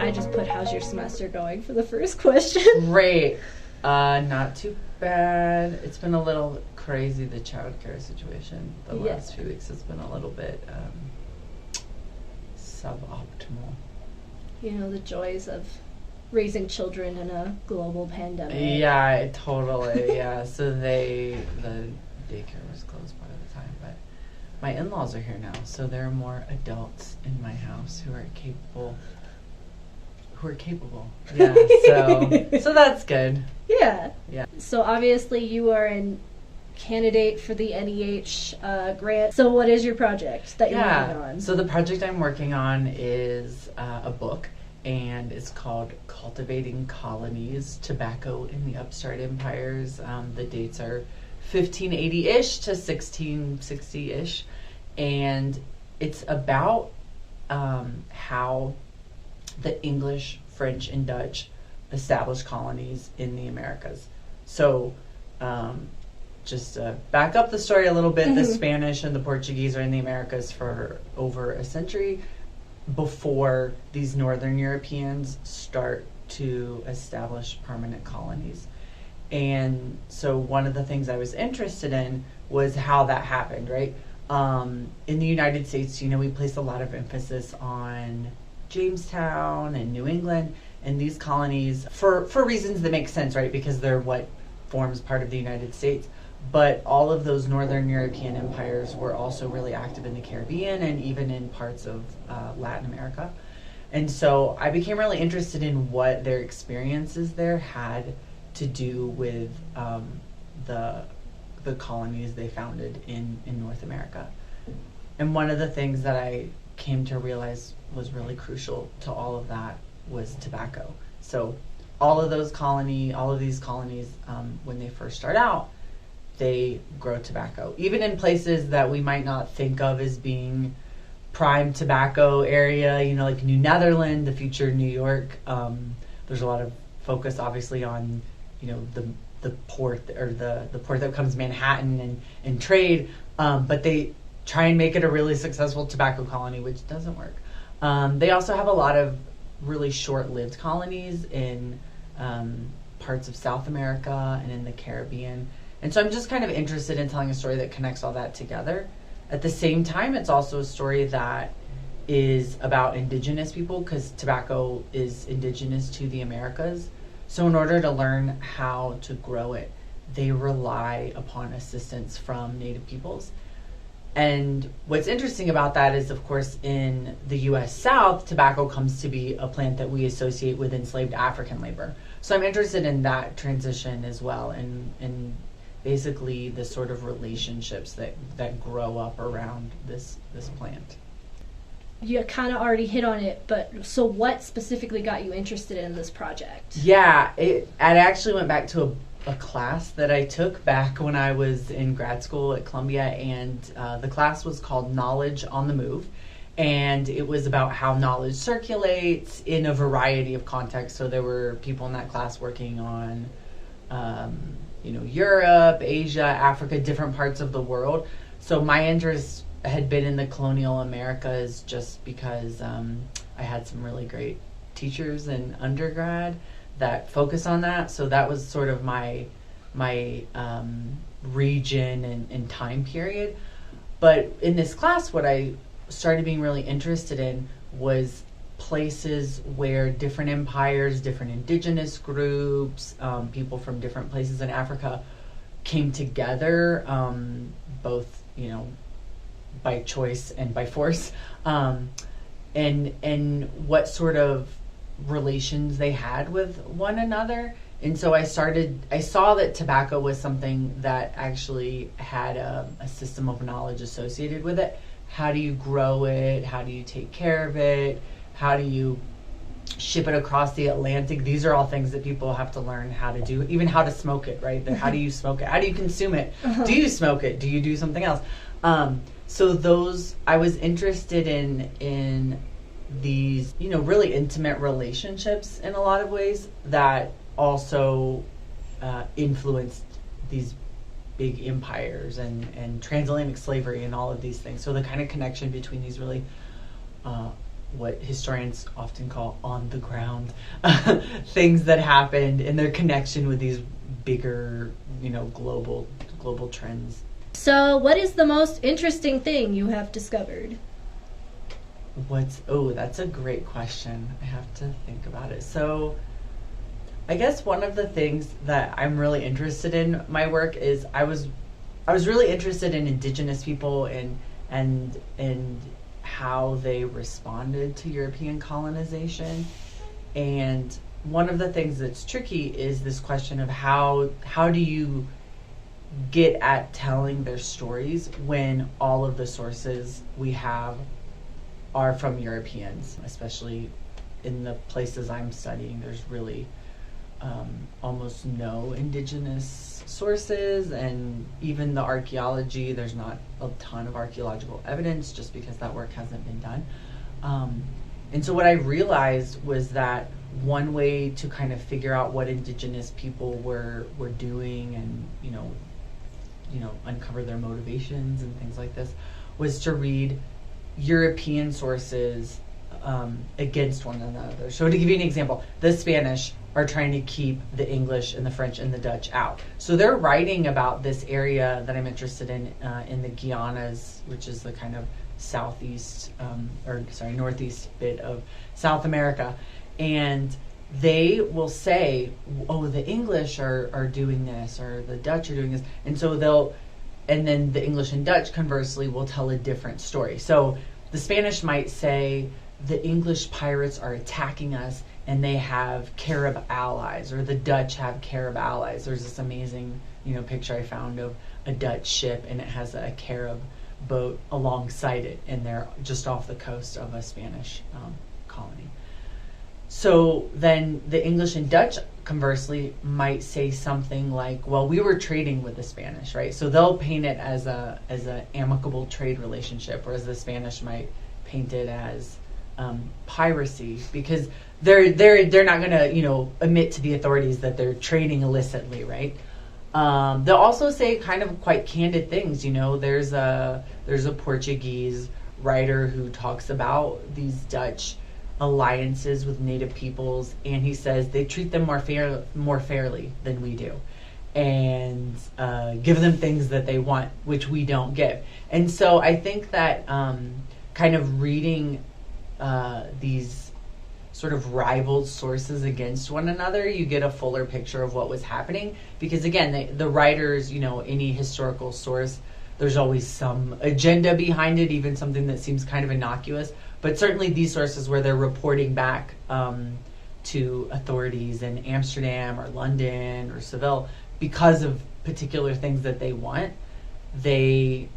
I just put, how's your semester going for the first question? Great. Not too bad. It's been a little crazy, the childcare situation. The last few weeks has been a little bit suboptimal. You know, the joys of raising children in a global pandemic. Yeah, totally. Yeah. So the daycare was closed part of the time, but my in-laws are here now, so there are more adults in my house who are capable. Yeah. So that's good. Yeah. Yeah. So obviously you are a candidate for the NEH grant. So what is your project that you're working on? So the project I'm working on is a book, and it's called Cultivating Colonies, Tobacco in the Upstart Empires. The dates are 1580-ish to 1660-ish, and it's about how the English, French, and Dutch established colonies in the Americas. So just to back up the story a little bit, the Spanish and the Portuguese are in the Americas for over a century before these Northern Europeans start to establish permanent colonies. And so one of the things I was interested in was how that happened, right? In the United States, we place a lot of emphasis on Jamestown and New England and these colonies for reasons that make sense, right? Because they're what forms part of the United States. But all of those Northern European empires were also really active in the Caribbean and even in parts of Latin America. And so I became really interested in what their experiences there had to do with the colonies they founded in North America. And one of the things that I came to realize was really crucial to all of that was tobacco. So all of these colonies, when they first start out, they grow tobacco. Even in places that we might not think of as being prime tobacco area, like New Netherland, the future New York, there's a lot of focus obviously on, the port or the port that becomes Manhattan and trade, but they try and make it a really successful tobacco colony, which doesn't work. They also have a lot of really short-lived colonies in parts of South America and in the Caribbean. And so I'm just kind of interested in telling a story that connects all that together. At the same time, it's also a story that is about indigenous people, because tobacco is indigenous to the Americas. So in order to learn how to grow it, they rely upon assistance from Native peoples. And what's interesting about that is, of course, in the U.S. South, tobacco comes to be a plant that we associate with enslaved African labor. So I'm interested in that transition as well, and basically the sort of relationships that grow up around this plant. You kind of already hit on it, but so what specifically got you interested in this project? Yeah, I actually went back to a class that I took back when I was in grad school at Columbia, and the class was called Knowledge on the Move, and it was about how knowledge circulates in a variety of contexts. So there were people in that class working on Europe, Asia, Africa, different parts of the world. So my interest had been in the Colonial Americas just because I had some really great teachers in undergrad that focus on that. So that was sort of my region and time period. But in this class, what I started being really interested in was places where different empires, different indigenous groups, people from different places in Africa came together, both, by choice and by force, and what sort of relations they had with one another. And so I saw that tobacco was something that actually had a system of knowledge associated with it. How do you grow it? How do you take care of it? How do you ship it across the Atlantic? These are all things that people have to learn how to do, even how to smoke it, right? How do you smoke it? How do you consume it? Do you smoke it? Do you do something else? So I was interested in these, really intimate relationships in a lot of ways that also influenced these big empires and transatlantic slavery and all of these things. So the kind of connection between these really what historians often call on the ground things that happened and their connection with these bigger, global trends. So what is the most interesting thing you have discovered? That's a great question. I have to think about it. So I guess one of the things that I'm really interested in my work is I was really interested in indigenous people and how they responded to European colonization. And one of the things that's tricky is this question of how do you get at telling their stories when all of the sources we have are from Europeans, especially in the places I'm studying. There's really almost no indigenous sources, and even the archaeology, there's not a ton of archaeological evidence just because that work hasn't been done. And so what I realized was that one way to kind of figure out what indigenous people were doing and uncover their motivations and things like this was to read European sources against one another. So to give you an example, the Spanish are trying to keep the English and the French and the Dutch out. So they're writing about this area that I'm interested in the Guianas, which is the kind of northeast bit of South America. And they will say, the English are doing this, or the Dutch are doing this. And then the English and Dutch, conversely, will tell a different story. So the Spanish might say, the English pirates are attacking us and they have Carib allies, or the Dutch have Carib allies. There's this amazing, picture I found of a Dutch ship, and it has a Carib boat alongside it, and they're just off the coast of a Spanish colony. So then the English and Dutch, conversely, might say something like, well, we were trading with the Spanish, right? So they'll paint it as a amicable trade relationship, whereas the Spanish might paint it as piracy, because they're not going to admit to the authorities that they're trading illicitly, right? They'll also say kind of quite candid things. There's a Portuguese writer who talks about these Dutch alliances with native peoples, and he says they treat them more fairly than we do, and give them things that they want, which we don't give. And so I think that kind of reading these sort of rival sources against one another, you get a fuller picture of what was happening. Because again, the writers, any historical source, there's always some agenda behind it, even something that seems kind of innocuous. But certainly these sources where they're reporting back to authorities in Amsterdam or London or Seville, because of particular things that they want, they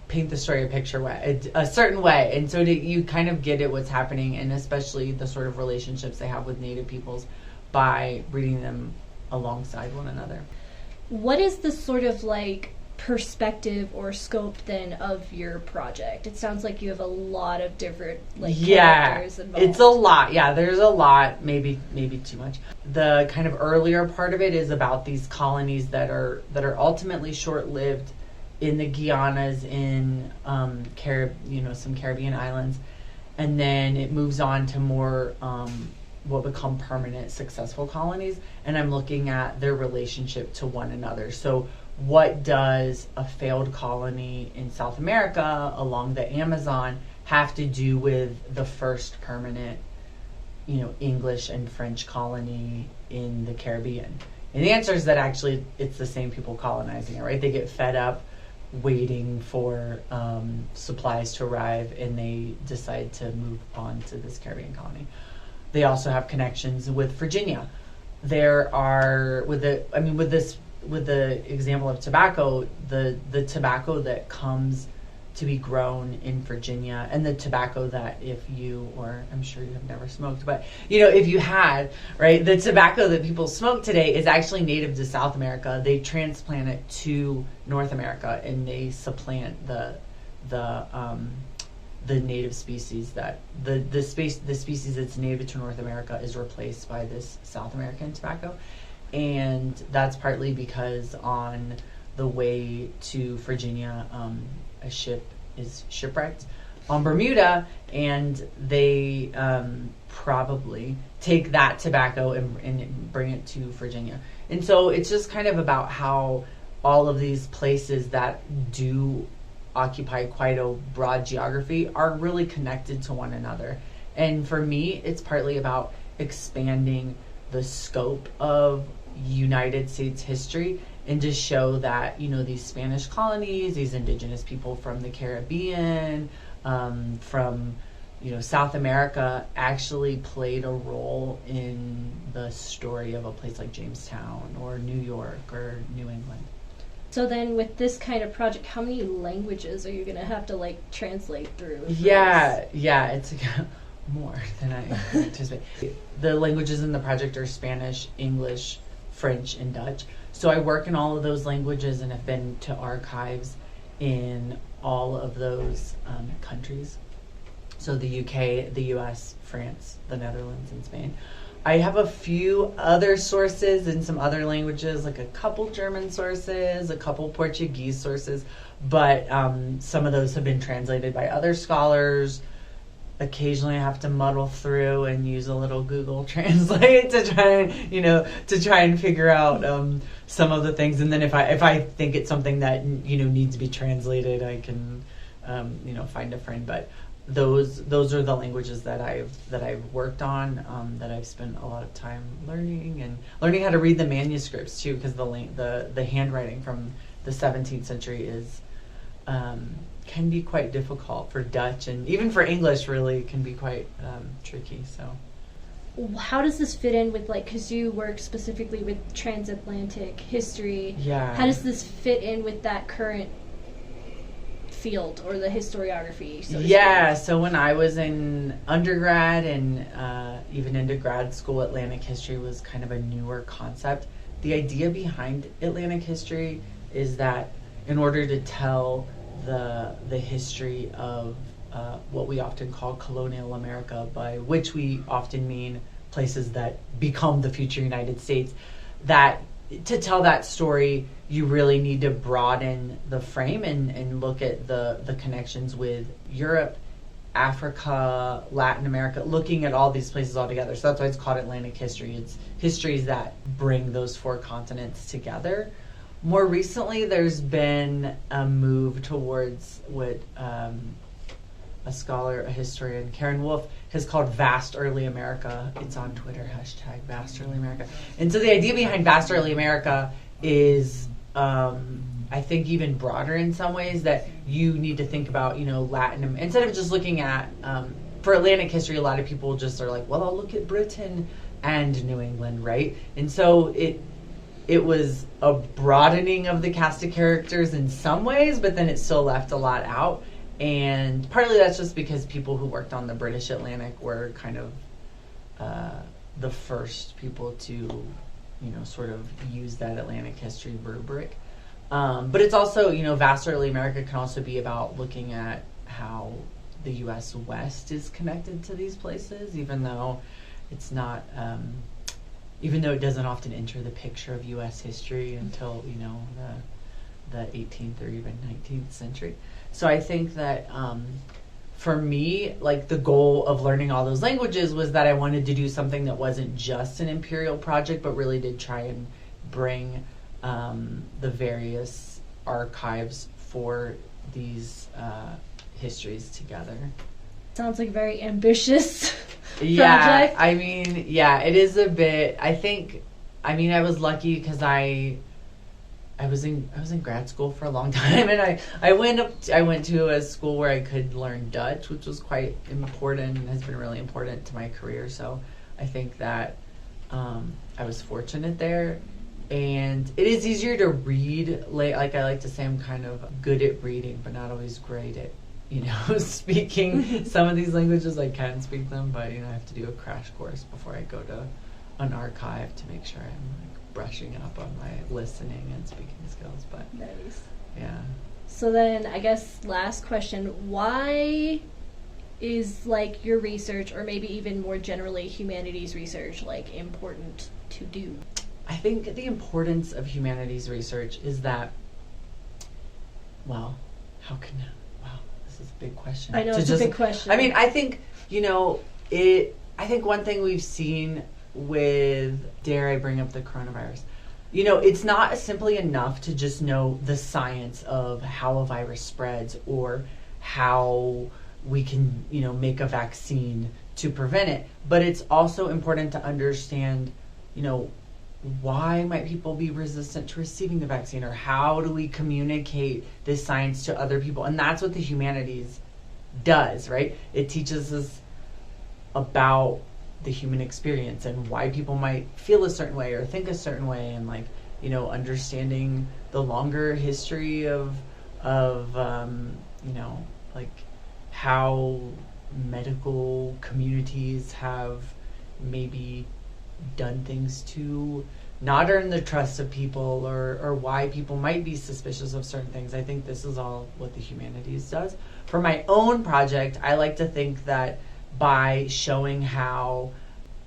paint the story a certain way. And so you kind of get at what's happening, and especially the sort of relationships they have with native peoples, by reading them alongside one another. What is the sort of perspective or scope then of your project? It sounds like you have a lot of different characters involved. It's a lot. Yeah, there's a lot, maybe too much. The kind of earlier part of it is about these colonies that are ultimately short-lived in the Guianas, in some Caribbean islands, and then it moves on to more what become permanent, successful colonies. And I'm looking at their relationship to one another. So what does a failed colony in South America along the Amazon have to do with the first permanent, English and French colony in the Caribbean? And the answer is that actually it's the same people colonizing it, right? They get fed up waiting for supplies to arrive, and they decide to move on to this Caribbean colony. They also have connections with Virginia. There are with the example of tobacco, the tobacco that comes to be grown in Virginia, and the tobacco that I'm sure you have never smoked, but if you had, right, the tobacco that people smoke today is actually native to South America. They transplant it to North America, and they supplant the native species that the species that's native to North America is replaced by this South American tobacco. And that's partly because on the way to Virginia, a ship is shipwrecked on Bermuda, and they probably take that tobacco and bring it to Virginia. And so it's just kind of about how all of these places that do occupy quite a broad geography are really connected to one another. And for me, it's partly about expanding the scope of United States history and to show that, these Spanish colonies, these indigenous people from the Caribbean, from South America actually played a role in the story of a place like Jamestown or New York or New England. So then with this kind of project, how many languages are you going to have to translate through? Yeah, it's more than I anticipated. The languages in the project are Spanish, English, French, and Dutch. So I work in all of those languages and have been to archives in all of those countries. So the UK, the US, France, the Netherlands, and Spain. I have a few other sources in some other languages, like a couple German sources, a couple Portuguese sources, but some of those have been translated by other scholars. Occasionally I have to muddle through and use a little Google Translate to try and figure out some of the things. And then if I think it's something that needs to be translated, I can find a friend. But those are the languages that I've worked on, that I've spent a lot of time learning how to read the manuscripts too, because the handwriting from the 17th century is can be quite difficult for Dutch, and even for English really can be quite tricky. So how does this fit in with because you work specifically with transatlantic history? Yeah. How does this fit in with that current field or the historiography? So when I was in undergrad and even into grad school, Atlantic history was kind of a newer concept. The idea behind Atlantic history is that in order to tell the history of what we often call colonial America, by which we often mean places that become the future United States, that to tell that story, you really need to broaden the frame and look at the connections with Europe, Africa, Latin America, looking at all these places all together. So that's why it's called Atlantic history. It's histories that bring those four continents together. More recently, there's been a move towards what a scholar, a historian, Karen Wolf, has called Vast Early America. It's on Twitter, #, Vast Early America. And so the idea behind Vast Early America is, I think, even broader in some ways, that you need to think about, Latin, instead of just looking at, for Atlantic history, a lot of people just are like, well, I'll look at Britain and New England, right? And so it was a broadening of the cast of characters in some ways, but then it still left a lot out. And partly that's just because people who worked on the British Atlantic were kind of the first people to, sort of use that Atlantic history rubric. But it's also, Vast Early America can also be about looking at how the U.S. West is connected to these places, even though it's not... even though it doesn't often enter the picture of U.S. history until, the 18th or even 19th century. So I think that for me, the goal of learning all those languages was that I wanted to do something that wasn't just an imperial project, but really did try and bring the various archives for these histories together. Sounds like a very ambitious project. I mean, it is a bit. I was lucky because I was in grad school for a long time, and I went to a school where I could learn Dutch, which was quite important and has been really important to my career. So I think that I was fortunate there, and it is easier to read. Like I like to say, I'm kind of good at reading, but not always great at speaking some of these languages. I can speak them, but I have to do a crash course before I go to an archive to make sure I'm brushing up on my listening and speaking skills. But nice. Yeah. So then I guess last question, why is your research, or maybe even more generally humanities research, important to do? I think the importance of humanities research is that Well, wow, this is a big question. I know, it's a big question. I mean, I think, I think one thing we've seen with, dare I bring up the coronavirus, it's not simply enough to just know the science of how a virus spreads or how we can, make a vaccine to prevent it. But it's also important to understand, why might people be resistant to receiving the vaccine, or how do we communicate this science to other people? And that's what the humanities does, right? It teaches us about the human experience and why people might feel a certain way or think a certain way, and understanding the longer history of how medical communities have maybe done things to not earn the trust of people, or why people might be suspicious of certain things. I think this is all what the humanities does. For my own project, I like to think that by showing how,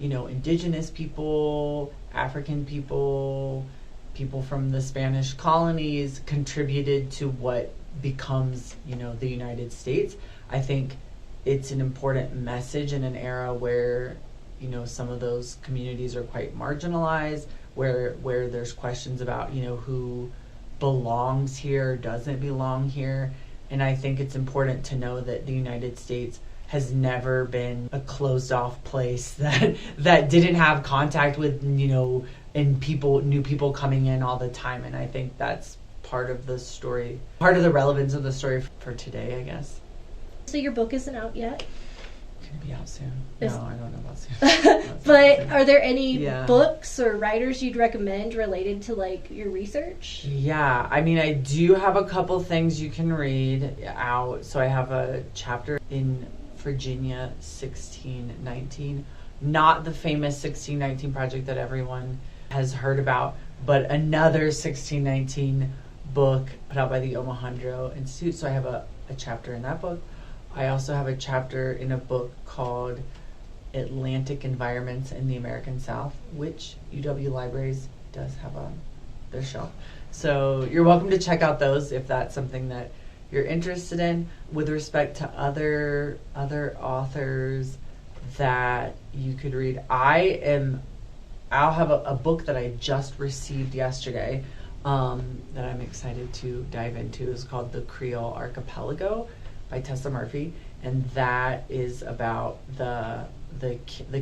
indigenous people, African people, people from the Spanish colonies contributed to what becomes, the United States. I think it's an important message in an era where, some of those communities are quite marginalized, where there's questions about, who belongs here, doesn't belong here. And I think it's important to know that the United States has never been a closed off place that didn't have contact with, and new people coming in all the time. And I think that's part of the story, part of the relevance of the story for today, I guess. So your book isn't out yet? It's going to be out soon. No, I don't know about soon. But are there any books or writers you'd recommend related to your research? Yeah, I mean, I do have a couple things you can read out. So I have a chapter in Virginia 1619, not the famous 1619 project that everyone has heard about, but another 1619 book put out by the Omohundro Institute. So I have a chapter in that book. I also have a chapter in a book called Atlantic Environments in the American South, which UW Libraries does have on their shelf. So you're welcome to check out those if that's something that you're interested in. With respect to other authors that you could read, I'll have a book that I just received yesterday that I'm excited to dive into. It's called The Creole Archipelago by Tessa Murphy, and that is about the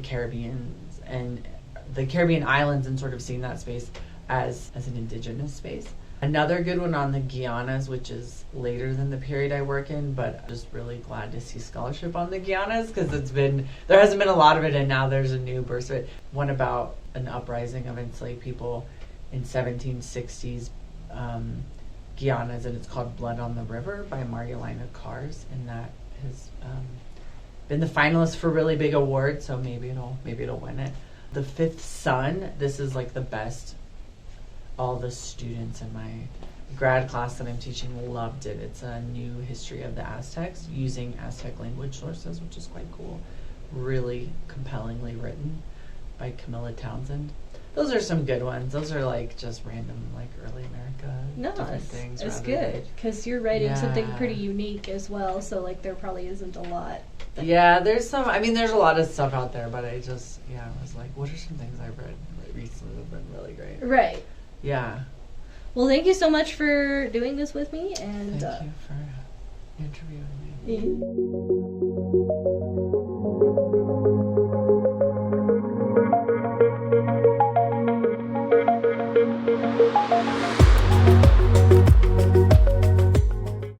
Caribbean and the Caribbean islands, and sort of seeing that space as an indigenous space. Another good one on the Guianas, which is later than the period I work in, but I'm just really glad to see scholarship on the Guianas, because there hasn't been a lot of it, and now there's a new burst of it. One about an uprising of enslaved people in 1760s Guianas, and it's called Blood on the River by Marielina Kars, and that has been the finalist for really big awards, so maybe it'll win it. The Fifth Sun, this is the best. All the students in my grad class that I'm teaching loved it. It's a new history of the Aztecs using Aztec language sources, which is quite cool. Really compellingly written by Camilla Townsend. Those are some good ones. Those are just random early America different things. It's good because you're writing something pretty unique as well. So there probably isn't a lot. Yeah, there's some. I mean, there's a lot of stuff out there, but I was what are some things I've read recently that have been really great? Right. Yeah. Well, thank you so much for doing this with me, and thank you for interviewing me.